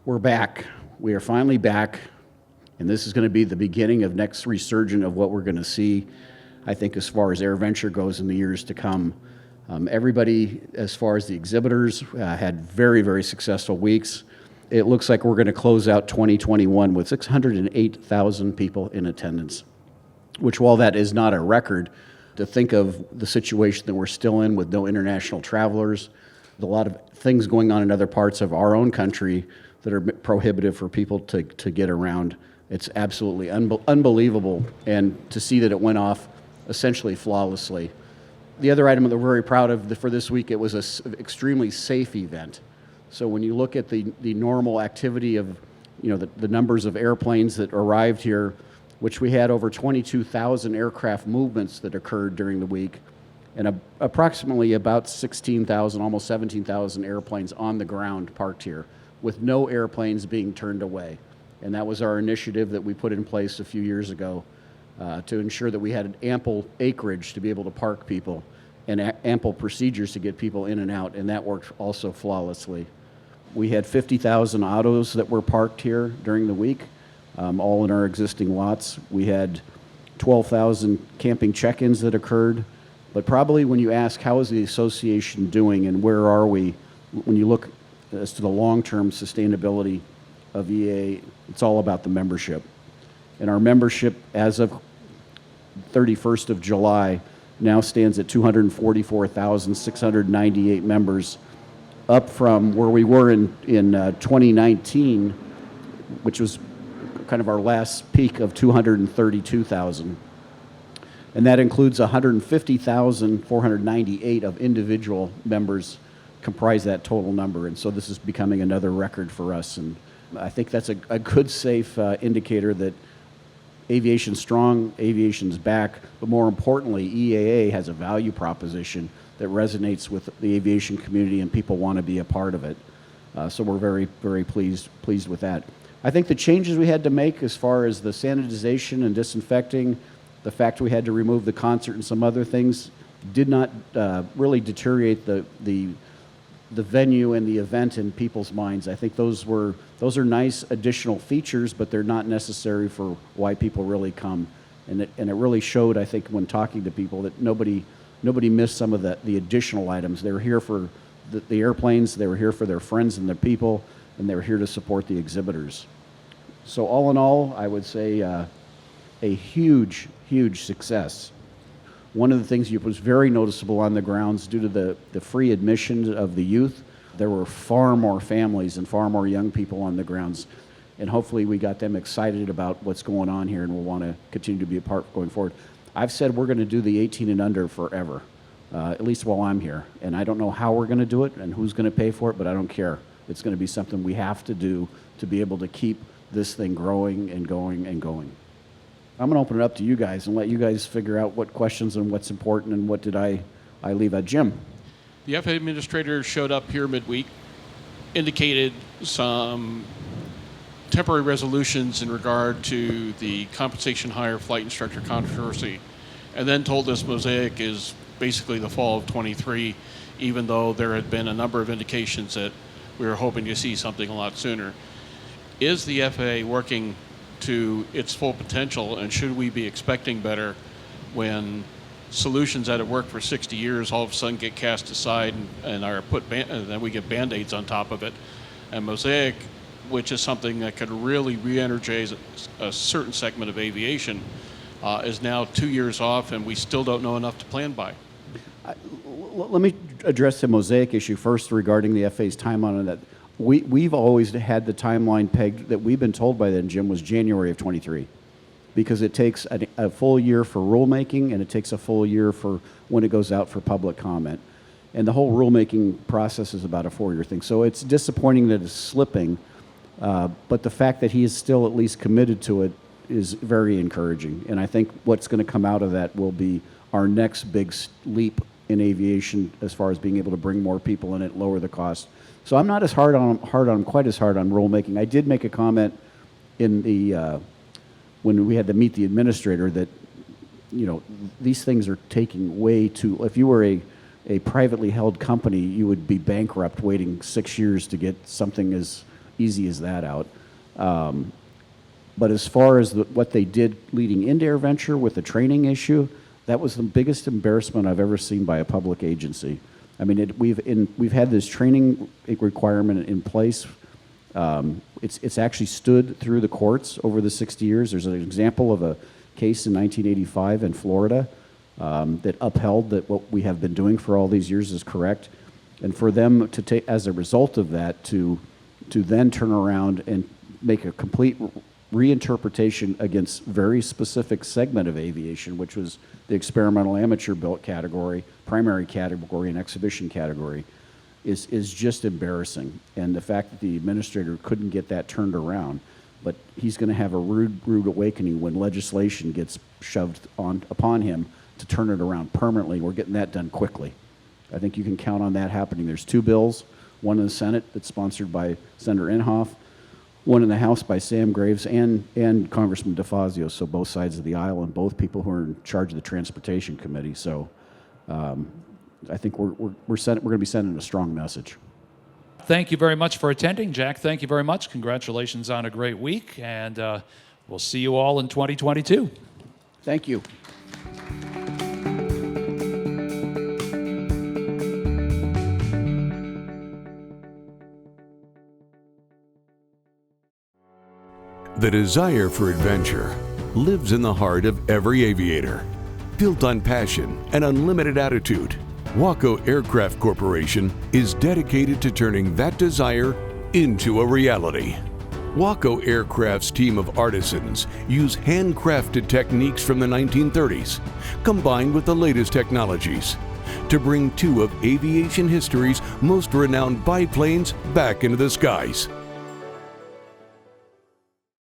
We're back. We are finally back, and this is going to be the beginning of next resurgence of what we're going to see, I think, as far as AirVenture goes in the years to come. Everybody, as far as the exhibitors, had very, very successful weeks. It looks like we're going to close out 2021 with 608,000 people in attendance, which, while that is not a record, to think of the situation that we're still in with no international travelers, a lot of things going on in other parts of our own country that are prohibitive for people to get around. It's absolutely unbelievable, and to see that it went off essentially flawlessly. The other item that we're very proud of for this week, it was an extremely safe event. So when you look at the normal activity of, the numbers of airplanes that arrived here, which we had over 22,000 aircraft movements that occurred during the week, and approximately about 16,000, almost 17,000 airplanes on the ground parked here, with no airplanes being turned away. And that was our initiative that we put in place a few years ago to ensure that we had ample acreage to be able to park people and ample procedures to get people in and out, and that worked also flawlessly. We had 50,000 autos that were parked here during the week, all in our existing lots. We had 12,000 camping check-ins that occurred. But probably when you ask how is the association doing and where are we, when you look as to the long-term sustainability of EAA, it's all about the membership. And our membership as of 31st of July now stands at 244,698 members, up from where we were in 2019, which was kind of our last peak of 232,000. And that includes 150,498 of individual members comprise that total number. And so this is becoming another record for us. And I think that's a good, safe indicator that aviation's strong, aviation's back, but more importantly, EAA has a value proposition that resonates with the aviation community, and people want to be a part of it. So we're very, very pleased with that. I think the changes we had to make as far as the sanitization and disinfecting, the fact we had to remove the concert and some other things, did not really deteriorate the venue and the event in people's minds. I think those are nice additional features, but they're not necessary for why people really come. And it really showed, I think, when talking to people, that nobody missed some of the additional items. They were here for the airplanes, they were here for their friends and their people, and they were here to support the exhibitors. So all in all, I would say a huge, huge success. One of the things that was very noticeable on the grounds, due to the free admission of the youth, there were far more families and far more young people on the grounds. And hopefully we got them excited about what's going on here, and we'll want to continue to be a part going forward. I've said we're going to do the 18 and under forever, at least while I'm here. And I don't know how we're going to do it and who's going to pay for it, but I don't care. It's going to be something we have to do to be able to keep this thing growing and going and going. I'm going to open it up to you guys and let you guys figure out what questions and what's important and what did I leave at. Jim. The FAA administrator showed up here midweek, indicated some temporary resolutions in regard to the compensation hire flight instructor controversy, and then told us MOSAIC is basically the fall of 23, even though there had been a number of indications that we were hoping to see something a lot sooner. Is the FAA working to its full potential, and should we be expecting better when solutions that have worked for 60 years all of a sudden get cast aside and are and then we get band-aids on top of it? And MOSAIC, which is something that could really re-energize a certain segment of aviation, is now 2 years off, and we still don't know enough to plan by. Let me address the MOSAIC issue first regarding the FAA's timeline on that. We've always had the timeline pegged that we've been told by then, Jim, was January of 23, because it takes a full year for rulemaking, and it takes a full year for when it goes out for public comment. And the whole rulemaking process is about a 4-year thing. So it's disappointing that it's slipping, but the fact that he is still at least committed to it is very encouraging. And I think what's going to come out of that will be our next big leap in aviation as far as being able to bring more people in it, lower the cost. So I'm not as quite as hard on rulemaking. I did make a comment in the when we had to meet the administrator that, these things are taking way too. If you were a privately held company, you would be bankrupt waiting 6 years to get something as easy as that out. But as far as what they did leading into AirVenture with the training issue, that was the biggest embarrassment I've ever seen by a public agency. I mean, we've had this training requirement in place. It's actually stood through the courts over the 60 years. There's an example of a case in 1985 in Florida that upheld that what we have been doing for all these years is correct. And for them to take, as a result of that, to then turn around and make a complete reinterpretation against very specific segment of aviation, which was the experimental amateur built category, primary category, and exhibition category, is just embarrassing. And the fact that the administrator couldn't get that turned around, but he's going to have a rude awakening when legislation gets shoved upon him to turn it around permanently. We're getting that done quickly. I think you can count on that happening. There's 2 bills, one in the Senate that's sponsored by Senator Inhofe, one in the House by Sam Graves and Congressman DeFazio, so both sides of the aisle and both people who are in charge of the Transportation Committee. So I think we're going to be sending a strong message. Thank you very much for attending. Jack, thank you very much. Congratulations on a great week, and we'll see you all in 2022. Thank you. The desire for adventure lives in the heart of every aviator. Built on passion and unlimited attitude, Waco Aircraft Corporation is dedicated to turning that desire into a reality. Waco Aircraft's team of artisans use handcrafted techniques from the 1930s, combined with the latest technologies, to bring 2 of aviation history's most renowned biplanes back into the skies.